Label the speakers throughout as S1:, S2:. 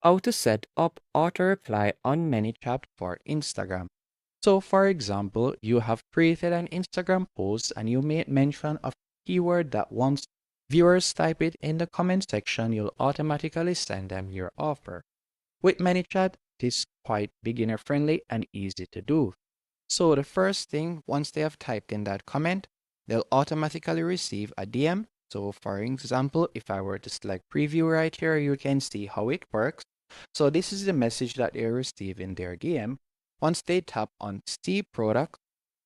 S1: How to set up auto reply on ManyChat for Instagram. So, for example, you have created an Instagram post and you made mention of a keyword that once viewers type it in the comment section, you'll automatically send them your offer. With ManyChat, it is quite beginner friendly and easy to do. So, the first thing, once they have typed in that comment, they'll automatically receive a DM. So, for example, if I were to select preview right here, you can see how it works. So, this is the message that they receive in their DM. Once they tap on see product,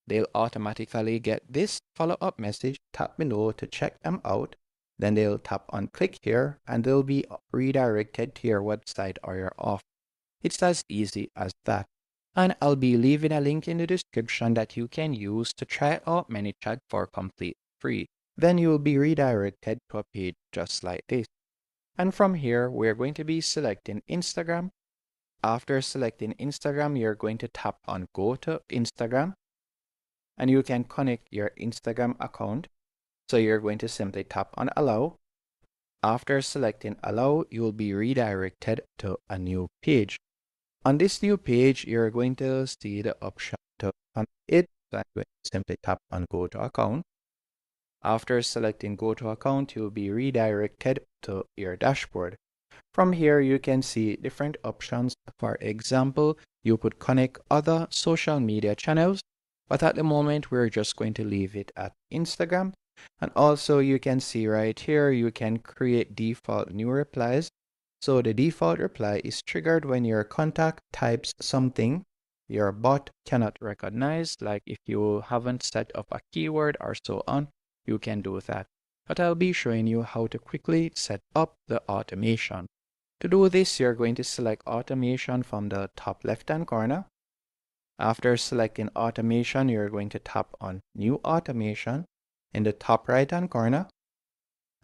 S1: they'll automatically get this follow-up message. Tap below to check them out. Then they'll tap on click here and they'll be redirected to your website or your offer. It's as easy as that. And I'll be leaving a link in the description that you can use to try out ManyChat for complete free. Then you'll be redirected to a page just like this. And from here, we're going to be selecting Instagram. After selecting Instagram, you're going to tap on go to Instagram and you can connect your Instagram account. So you're going to simply tap on allow. After selecting allow, you'll be redirected to a new page. On this new page, you're going to see the option to connect it. So I'm going to simply tap on go to account. After selecting go to account, you'll be redirected to your dashboard. From here, you can see different options. For example, you could connect other social media channels, but at the moment, we're just going to leave it at Instagram. And also you can see right here, you can create default new replies. So the default reply is triggered when your contact types something your bot cannot recognize, like if you haven't set up a keyword or so on, you can do that. But I'll be showing you how to quickly set up the automation. To do this, you're going to select automation from the top left-hand corner. After selecting automation, you're going to tap on new automation in the top right-hand corner.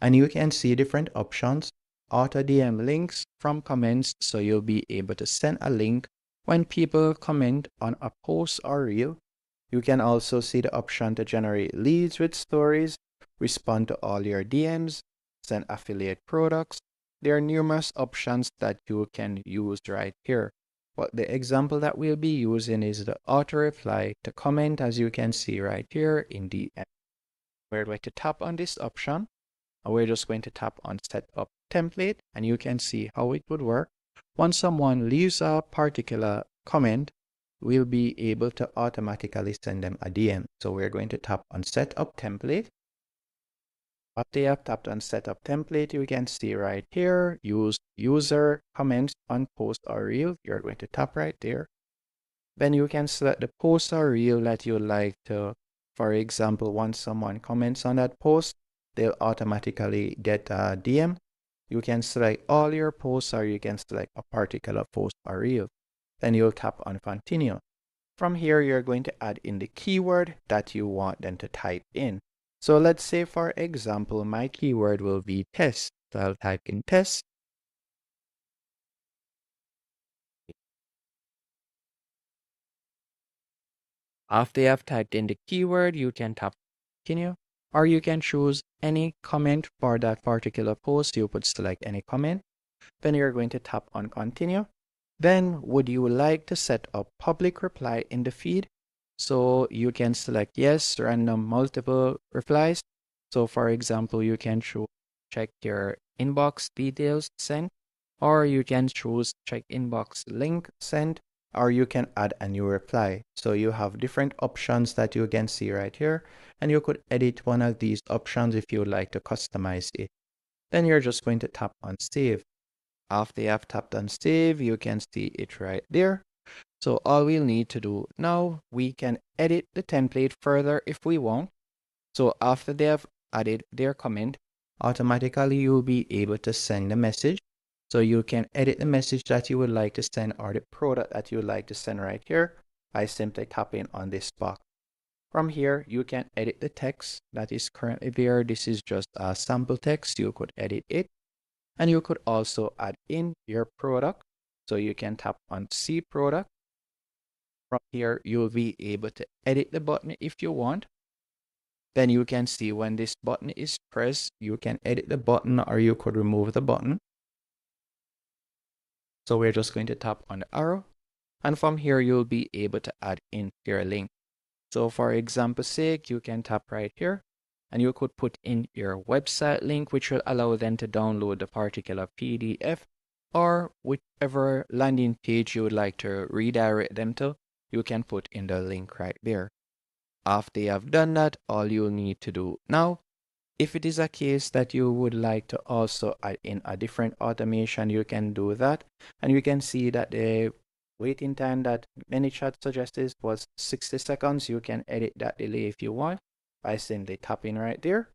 S1: And you can see different options. Auto DM links from comments, so you'll be able to send a link when people comment on a post or reel. You can also see the option to generate leads with stories, respond to all your DMs, send affiliate products. There are numerous options that you can use right here. But the example that we'll be using is the auto reply to comment, as you can see right here in DM. We're going to tap on this option. And we're just going to tap on set up template and you can see how it would work. Once someone leaves a particular comment, we'll be able to automatically send them a DM. So we're going to tap on set up template. After you have tapped on set up template, you can see right here, use user comments on post or reel. You're going to tap right there. Then you can select the post or reel that you like to, for example, once someone comments on that post, they'll automatically get a DM. You can select all your posts or you can select a particular post or reel. Then you'll tap on continue. From here, you're going to add in the keyword that you want them to type in. So let's say, for example, my keyword will be test. So I'll type in test. After you have typed in the keyword, you can tap continue, or you can choose any comment for that particular post. You could select any comment. Then you're going to tap on continue. Then would you like to set up public reply in the feed? So you can select yes, random multiple replies. So for example, you can choose check your inbox details sent, or you can choose check inbox link sent, or you can add a new reply. So you have different options that you can see right here, and you could edit one of these options if you would like to customize it. Then you're just going to tap on save. After you have tapped on save, you can see it right there. So all we'll need to do now, we can edit the template further if we want. So after they have added their comment, automatically you'll be able to send a message. So you can edit the message that you would like to send or the product that you would like to send right here by simply tapping on this box. From here, you can edit the text that is currently there. This is just a sample text. You could edit it. And you could also add in your product. So you can tap on see product. From here, you'll be able to edit the button if you want. Then you can see when this button is pressed, you can edit the button or you could remove the button. So we're just going to tap on the arrow, and from here you'll be able to add in your link. So for example sake, you can tap right here and you could put in your website link, which will allow them to download the particular PDF, or whichever landing page you would like to redirect them to, you can put in the link right there. After you have done that, all you'll need to do now, if it is a case that you would like to also add in a different automation, you can do that. And you can see that the waiting time that ManyChat suggested was 60 seconds. You can edit that delay if you want by simply tapping right there.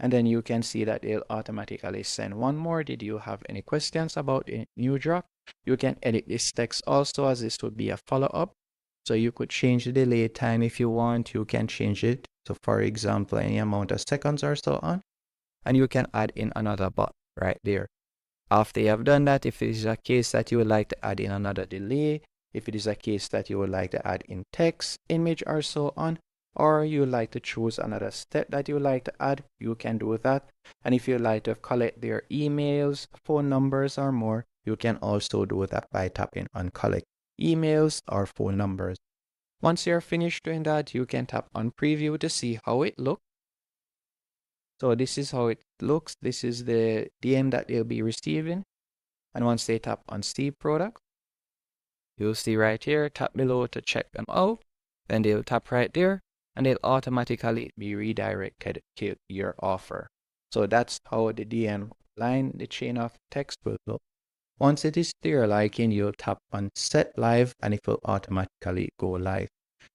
S1: And then you can see that it'll automatically send one more. Did you have any questions about a new drop? You can edit this text also, as this would be a follow-up. So you could change the delay time if you want. You can change it. So for example, any amount of seconds or so on. And you can add in another bot right there. After you have done that, if it is a case that you would like to add in another delay, if it is a case that you would like to add in text, image, or so on, or you would like to choose another step that you would like to add, you can do that. And if you would like to collect their emails, phone numbers, or more, you can also do that by tapping on collect emails or phone numbers. Once you're finished doing that, you can tap on preview to see how it looks. So this is how it looks. This is the DM that they'll be receiving. And once they tap on see product, you'll see right here, tap below to check them out. Then they'll tap right there and they'll automatically be redirected to your offer. So that's how the DM line, the chain of text will look. Once it is to your liking, you'll tap on set live and it will automatically go live.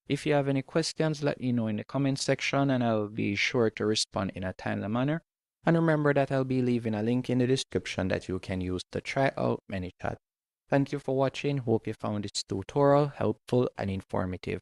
S1: If you have any questions, let me know in the comment section and I'll be sure to respond in a timely manner. And remember that I'll be leaving a link in the description that you can use to try out ManyChat. Thank you for watching. Hope you found this tutorial helpful and informative.